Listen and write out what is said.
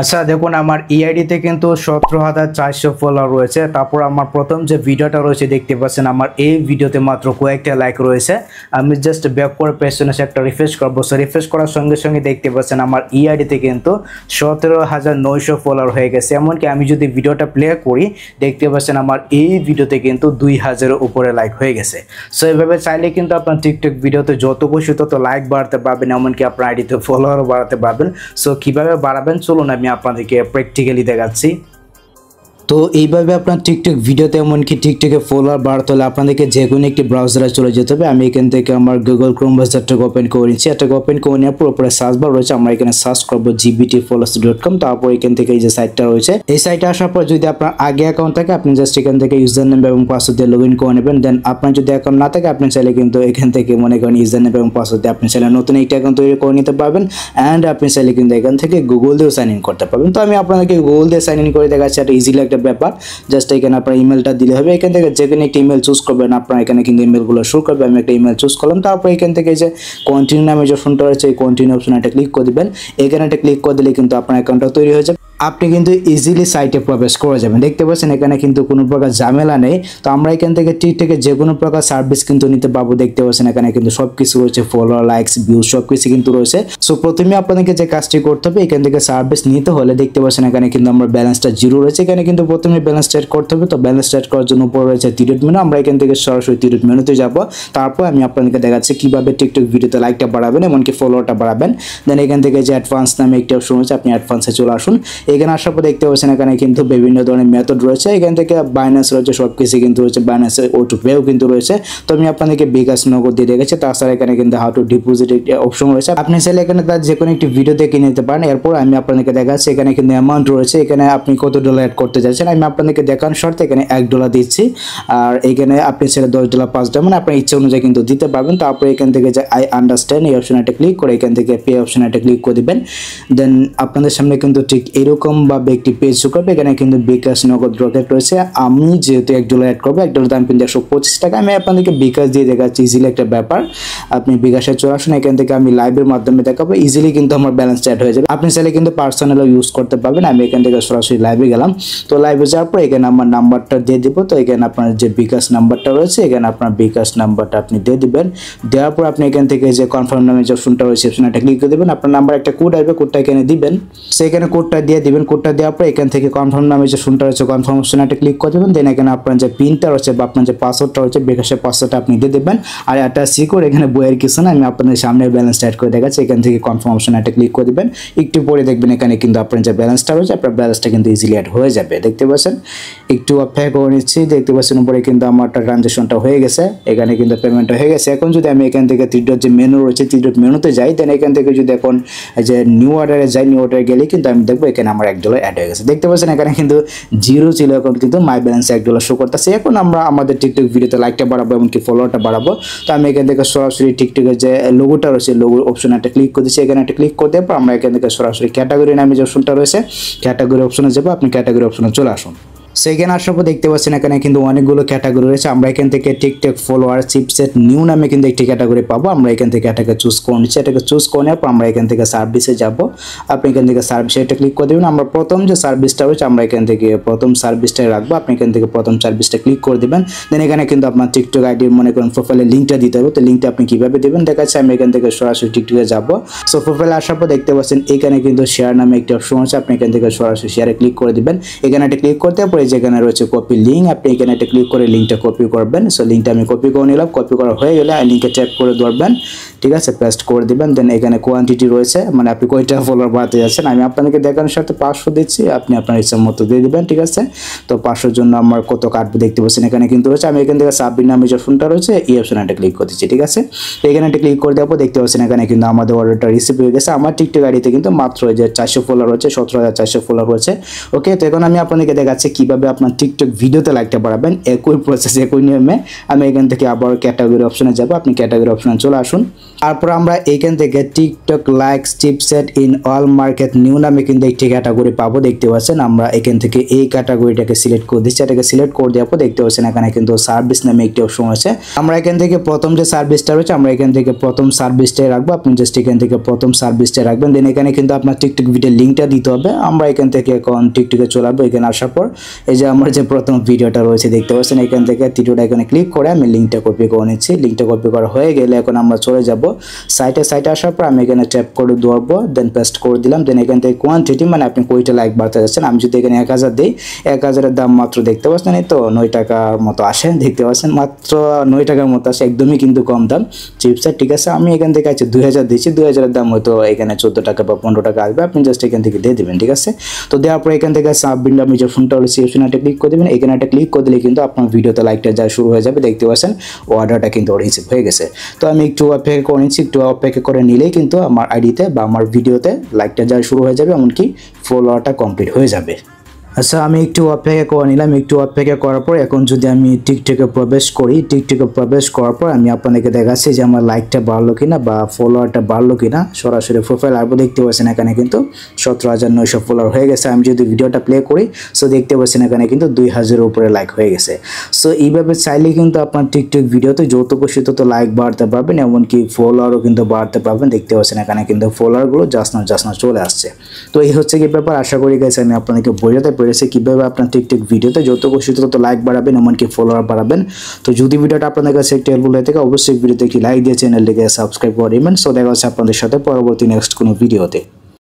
আচ্ছা দেখুন আমার ইআইডিতে কিন্তু 17,400 ফলোয়ার রয়েছে। তারপর আমার প্রথম যে ভিডিওটা রয়েছে দেখতে পাচ্ছেন, আমার এই ভিডিওতে মাত্র কয়েকটা লাইক রয়েছে। আমি জাস্ট ব্যাক করে পেছনে একটা রিফ্রেশ করবো। সো রিফ্রেশ করার সঙ্গে সঙ্গে দেখতে পাচ্ছেন আমার ইআইডিতে কিন্তু 17,900 ফলোয়ার হয়ে গেছে। এমনকি আমি যদি ভিডিওটা প্লে করি দেখতে পাচ্ছেন আমার এই ভিডিওতে কিন্তু 2,000-এর উপরে লাইক হয়ে গেছে। সো এইভাবে চাইলে কিন্তু আপনার টিকটক ভিডিওতে যত খুশি তত লাইক বাড়াতে পারবেন, এমনকি আপনার আইডিতে ফলোয়ারও বাড়াতে পারবেন। সো কীভাবে বাড়াবেন চলুন আমি আপনাদেরকে প্র্যাকটিক্যালি দেখাচ্ছি। তো এইভাবে আপনার টিকটক ভিডিওতে এমনকি টিকটকে ফলোয়ার বাড়াতে হলে আপনাদেরকে যে কোনো একটি ব্রাউজারে চলে যেতে হবে। আমি এখান থেকে আমার গুগল ক্রোম ব্রাউজারটাকে ওপেন করে নিচ্ছি। এটাকে ওপেন করে নেওয়ার পর উপরে সার্চ বার রয়েছে, আমরা এখানে সার্চ করবো gbtfollowers.com। তারপর এখান থেকে এই যে সাইটটা রয়েছে, এই সাইটে আসার পর যদি আপনার আগে অ্যাকাউন্ট থাকে আপনি জাস্ট এখান থেকে ইউজার নেম এবং পাসওয়ার্ড দিয়ে লগ ইন করে নেবেন। দেন আপনার যদি অ্যাকাউন্ট না থাকে আপনি চাইলে কিন্তু এখান থেকে মনে করেন ইউজার নেম এবং পাসওয়ার্ড দিয়ে আপনি চাইলে নতুন একটি অ্যাকাউন্ট তৈরি করে নিতে পারবেন। অ্যান্ড আপনি চাইলে কিন্তু এখান থেকে গুগল দিয়েও সাইন ইন করতে পারবেন। তো আমি আপনাদেরকে গুগল দিয়ে সাইন ইন করে দেখাচ্ছি। এটা ইজিলি একটা ব্যাপার। জাস্ট এখানে আপনার ইমেলটা দিলে হবে। এখান থেকে যে কোনো একটা ইমেল চুজ করবেন, আপনার এখানে কিন্তু ইমেলগুলো শুরু করবে। আমি একটা ইমেল চুজ করলাম। তারপর এখান থেকে যে কন্টিনিউ নামে যে অপশনটা রয়েছে এই কন্টিনিউ অপশনে একটা ক্লিক করে দিবেন। এখানে একটা ক্লিক করে দিলে কিন্তু আপনার অ্যাকাউন্টটা তৈরি হয়ে যাবে। আপনি কিন্তু ইজিলি সাইটে প্রবেশ করে যাবেন। দেখতে পাচ্ছেন এখানে কিন্তু কোনো প্রকার ঝামেলা নেই। তো আমরা এখান থেকে টিকটকে যে কোনো প্রকার সার্ভিস কিন্তু নিতে পারবো। দেখতে পাচ্ছেন এখানে কিন্তু সব কিছু রয়েছে, ফলোয়ার, লাইকস, ভিউজ সব কিছু কিন্তু রয়েছে। সো প্রথমে আপনাদেরকে যে কাজটি করতে হবে, এখান থেকে সার্ভিস নিতে হলে দেখতে পাচ্ছেন এখানে কিন্তু আমার ব্যালেন্সটা জিরো রয়েছে। এখানে কিন্তু প্রথমে ব্যালেন্স সেট করতে হবে। তো ব্যালেন্স সেট করার জন্য উপরে রয়েছে টিরেট মেনু। আমরা এখান থেকে সরাসরি টিরেট মেনুতে যাব। তারপর আমি আপনাদেরকে দেখাচ্ছি কিভাবে টিকটক ভিডিওতে লাইকটা বাড়াবেন এমনকি ফলোয়ারটা বাড়াবেন। দেন এখান থেকে যে অ্যাডভান্স নামে একটি অপশন রয়েছে, আপনি অ্যাডভান্সে চলে আসুন। এখানে আসার পর দেখতে পাচ্ছেন এখানে কিন্তু বিভিন্ন ধরনের মেথড রয়েছে। এখান থেকে বাইন্যান্স রয়েছে, সব কিছু কিন্তু রয়েছে। বাইন্যান্সের O2Payও কিন্তু রয়েছে। তো আমি আপনাদেরকে বিকাশ নগদ দিয়ে রেখেছি। তাছাড়া এখানে কিন্তু হাউ টু ডিপোজিট একটি অপশন রয়েছে। আপনি চাইলে এখানে তার যে কোনো একটি ভিডিও দেখে নিতে পারেন। এরপর আমি আপনাদেরকে দেখাচ্ছি এখানে কিন্তু অ্যামাউন্ট রয়েছে। এখানে আপনি কত ডলার অ্যাড করতে চাইছেন আমি আপনাদেরকে দেখানোর শর্তে এখানে $1 দিচ্ছি। আর এখানে আপনি চাইলে $10, $5 মানে আপনার ইচ্ছা অনুযায়ী কিন্তু দিতে পারবেন। তারপর এখান থেকে যে আই আন্ডারস্ট্যান্ড এই অপশনে একটা ক্লিক করে এখান থেকে পে অপশনে একটা ক্লিক করে দিবেন। দেন আপনাদের সামনে কিন্তু ঠিক এরকম ভাবে একটি পেজ শো করবে। এখানে কিন্তু বিকাশ নগদ রকেট রয়েছে। আমি যেহেতু $1 অ্যাড করবো, $1 দাম কিন্তু 125 টাকা। আমি আপনাদেরকে বিকাশ দিয়ে দেখাচ্ছি, ইজিলি একটা ব্যাপার। আপনি বিকাশে চলে আসুন। এখান থেকে আমি লাইভের মাধ্যমে দেখাবো। ইজিলি কিন্তু আমার ব্যালেন্স অ্যাড হয়ে যাবে। আপনি চাইলে কিন্তু পার্সোনালও ইউজ করতে পারবেন। আমি এখান থেকে সরাসরি লাইভে গেলাম। তো লাইভে যাওয়ার পর এখানে আমার নাম্বারটা দিয়ে দিব। তো এখানে আপনার যে বিকাশ নাম্বারটা রয়েছে, এখানে আপনার বিকাশ নাম্বারটা আপনি দিয়ে দিবেন। দেওয়ার পর আপনি এখান থেকে যে কনফার্ম নামে যে অপশনটা রয়েছে অপশনে একটা ক্লিক করে দেবেন। আপনার নাম্বার একটা কোড আসবে, কোডটা এখানে দিবেন। সেখানে কোডটা দিয়ে দিবেন। কোডটা দেওয়ার পর এখান থেকে কনফার্ম নামে যে অপশনটা রয়েছে কনফার্ম অপশনে একটা ক্লিক করে দেবেন। দেন এখানে আপনার যে পিনটা রয়েছে বা আপনার যে পাসওয়ার্ডটা রয়েছে বিকাশের পাসওয়ার্ডটা আপনি দিয়ে দেবেন। আর একটা সিকিউর এখানে বইয়ের কিছু না, আমি আপনাদের সামনে ব্যালেন্স অ্যাড করে দেখাচ্ছি। এখান থেকে কনফার্ম অপশনে একটা ক্লিক করে দেবেন। একটু পরে দেখবেন এখানে কিন্তু আপনার যে ব্যালেন্সটা রয়েছে আপনার ব্যালেন্সটা কিন্তু ইজিলি অ্যাড হয়ে যাবে। দেখতে পাচ্ছেন একটু অপেক্ষা করে নিচ্ছি। দেখতে পাচ্ছেন উপরে কিন্তু আমার ট্রানজাকশনটা হয়ে গেছে। এখানে কিন্তু পেমেন্টটা হয়ে গেছে। এখন যদি আমি এখান থেকে থ্রি যে মেনু রয়েছে থ্রি মেনুতে যাই, দেন এখান থেকে যদি এখন যে নিউ অর্ডারে যাই, নিউ অর্ডারে গেলে কিন্তু আমি দেখবো এখানে আমার $1 অ্যাড হয়ে গেছে। দেখতে পাচ্ছেন এখানে কিন্তু জিরো ছিল, এখন কিন্তু মাই ব্যালেন্সে $1 শো করতেছে। এখন আমরা আমাদের টিকটক ভিডিওতে লাইকটা বাড়াবো এমনকি ফলোয়ারটা বাড়াবো। তো আমি এখান থেকে সরাসরি টিকটকের যে লোগোটা রয়েছে লোগোর অপশনে একটা ক্লিক করে দিচ্ছি। এখানে একটা ক্লিক করে দেওয়ার পর আমরা এখান থেকে সরাসরি ক্যাটাগরি নামে যে অপশনটা রয়েছে ক্যাটাগরি অপশনে যাবো। আপনি ক্যাটাগরি অপশনে চলে আসুন। সেখানে আসার পর দেখতে পাচ্ছেন এখানে কিন্তু অনেকগুলো ক্যাটাগরি রয়েছে। আমরা এখান থেকে টিকটক ফলোয়ার চিপসেট নিউ নামে কিন্তু একটি ক্যাটাগরি পাবো। আমরা এখান থেকে এটাকে চুজ করে নিচ্ছি। এটাকে চুজ করে নেওয়ার পর আমরা এখান থেকে সার্ভিসে যাব। আপনি এখান থেকে সার্ভিসে এটা ক্লিক করে দেবেন। আমরা প্রথম যে সার্ভিসটা রয়েছে আমরা এখান থেকে প্রথম সার্ভিসটাই রাখবো। আপনি এখান থেকে প্রথম সার্ভিসটা ক্লিক করে দেবেন। দেন এখানে কিন্তু আপনার টিকটক আইডির মনে করেন প্রোফাইলের লিঙ্কটা দিতে হবে। তো লিঙ্কটা আপনি কীভাবে দেবেন দেখাচ্ছে। আমি এখান থেকে সরাসরি টিকটকে যাব। সো প্রোফাইলে আসার পর দেখতে পাচ্ছেন এখানে কিন্তু শেয়ার নামে একটি অপশন আছে। আপনি এখান থেকে সরাসরি শেয়ারে ক্লিক করে দেবেন। এখানে একটা ক্লিক করতে পরে যেখানে রয়েছে কপি লিঙ্ক, আপনি এখানে একটা ক্লিক করে লিঙ্কটা কপি করবেন। সো লিঙ্কটা আমি কপি করে নিলাম। কপি করা হয়ে গেলে লিঙ্কে ট্যাপ করে ধরবেন, ঠিক আছে, পেস্ট করে দিবেন। দেন এখানে কোয়ান্টিটি রয়েছে, মানে আপনি কয়টা ফলোয়ার বাড়াতে যাচ্ছেন। আমি আপনাদেরকে দেখানোর সাথে 500 দিচ্ছি, আপনি আপনার ইচ্ছা মতো দিয়ে দিবেন, ঠিক আছে। তো 500 জন্য আমার কত কাটবে দেখতে পাচ্ছেন এখানে কিন্তু রয়েছে। আমি এখান থেকে সাবমিট নামে যে অপশনটা রয়েছে এই অপশনে একটা ক্লিক করে দিচ্ছি, ঠিক আছে। তো এখানে একটা ক্লিক করে দেওয়ার পর দেখতে পাচ্ছেন এখানে কিন্তু আমাদের অর্ডারটা রিসিভ হয়ে গেছে। আমার টিকটক আইডিতে কিন্তু মাত্র যে 400 ফলোয়ার রয়েছে, 17,400 ফলোয়ার রয়েছে। ওকে, তো এখন আমি আপনাদেরকে দেখাচ্ছি কিভাবে কিভাবে আপনার টিকটক ভিডিওতে লাইকটা বাড়াবেন একই প্রসেস একই নিয়মে আমি এখান থেকে আবার ক্যাটাগরি অপশনে যাব আপনি ক্যাটাগরি অপশনে চলে আসুন তারপর আমরা এখান থেকে TikTok likes chipset in all market new নামে কিন্তু একটি ক্যাটাগরি পাবো দেখতে পাচ্ছেন আমরা এখান থেকে এই ক্যাটাগরিটাকে সিলেক্ট করে দিচ্ছি এটাকে সিলেক্ট করে দেওয়ার পর দেখতে পাচ্ছেন এখানে কিন্তু সার্ভিস নামে একটি অপশন আছে আমরা এখান থেকে প্রথম যে সার্ভিসটা রয়েছে আমরা এখান থেকে প্রথম সার্ভিসটাই রাখবো আপনি জাস্ট এখান থেকে প্রথম সার্ভিসটা রাখবেন দেন এখানে কিন্তু আপনার টিকটক ভিডিও লিঙ্কটা দিতে হবে আমরা এখান থেকে এখন টিকটকে চলে আসবো এখানে আসার পর এই যে আমার যে প্রথম ভিডিওটা রয়েছে দেখতে পাচ্ছেন এখান থেকে তৃতীয়টা এখানে ক্লিক করে আমি লিঙ্কটা কপি করে নিচ্ছি লিঙ্কটা কপি করা হয়ে গেলে এখন আমরা চলে যাব সাইটে আসার পর আমি এখানে ট্যাপ করে দেবো দেন পেস্ট করে দিলাম দেন এখান থেকে কোয়ান্টিটি মানে আপনি কয়টা লাইক বাড়তে যাচ্ছেন আমি যদি এখানে 1000 দিই 1000 এর দাম মাত্র দেখতে পাচ্ছেন এই তো 9 টাকার মতো আসে দেখতে পাচ্ছেন মাত্র 9 টাকার মতো আসে একদমই কিন্তু কম দাম চিপসেট ঠিক আছে আমি এখান থেকে আছে 2000 দিচ্ছি 2000 এর দাম হয়তো এখানে 14 টাকা বা 15 টাকা আসবে আপনি জাস্ট এখান থেকে দিয়ে দিবেন ঠিক আছে তো দেওয়ার পর এখান থেকে সাবমিট আমি যে ফোনটা হলো সেই অপশনে ক্লিক করে দিবেন এখানে একটা ক্লিক করে দিলে কিন্তু আপনার ভিডিওতে লাইকটা যা শুরু হয়ে যাবে দেখতে পাচ্ছেন অর্ডারটা কিন্তু রিসিভ হয়ে গেছে তো আমি একটু অপেক্ষা করে নিচ্ছি একটু অপেক্ষা করে নিলেই কিন্তু আমার আইডিতে বা আমার ভিডিওতে লাইকটা যা শুরু হয়ে যাবে এমনকি ফলোয়ারটা কমপ্লিট হয়ে যাবে আচ্ছা আমি একটু অপেক্ষা করে নিলাম একটু অপেক্ষা করার পর এখন যদি আমি টিকটকে প্রবেশ করি টিকটকে প্রবেশ করার পর আমি আপনাদেরকে দেখাচ্ছি যে আমার লাইকটা বাড়লো কিনা বা ফলোয়ারটা বাড়লো কিনা সরাসরি প্রোফাইল আরও দেখতে পাচ্ছেন এখানে কিন্তু 17,900 ফলোয়ার হয়ে গেছে আমি যদি ভিডিওটা প্লে করি সো দেখতে পাচ্ছেন এখানে কিন্তু 2000-এর উপরে লাইক হয়ে গেছে সো এইভাবে চাইলে কিন্তু আপনার টিকটক ভিডিওতে যত খুশি তত লাইক বাড়তে পারবেন এমনকি ফলোয়ারও কিন্তু বাড়তে পারবেন দেখতে পাচ্ছেন এখানে কিন্তু ফলোয়ারগুলো জাসনা চলে আসছে তো এই হচ্ছে কি ব্যাপার আশা করি গেছে আমি আপনাদেরকে বোঝাতে পেরেছি কিভাবে আপনার টিকটক ভিডিওতে যত খুশি তত লাইক বাড়াবেন এমনকি ফলোয়ার বাড়াবেন তো যদি ভিডিওটা আপনাদের কাছে একটু হেল্পফুল হয়ে থাকে অবশ্যই ভিডিওতে একটি লাইক দিয়ে চ্যানেলটিকে সাবস্ক্রাইব করে দিবেন সো দেখা হচ্ছে আপনাদের সাথে পরবর্তী নেক্সট কোনো ভিডিওতে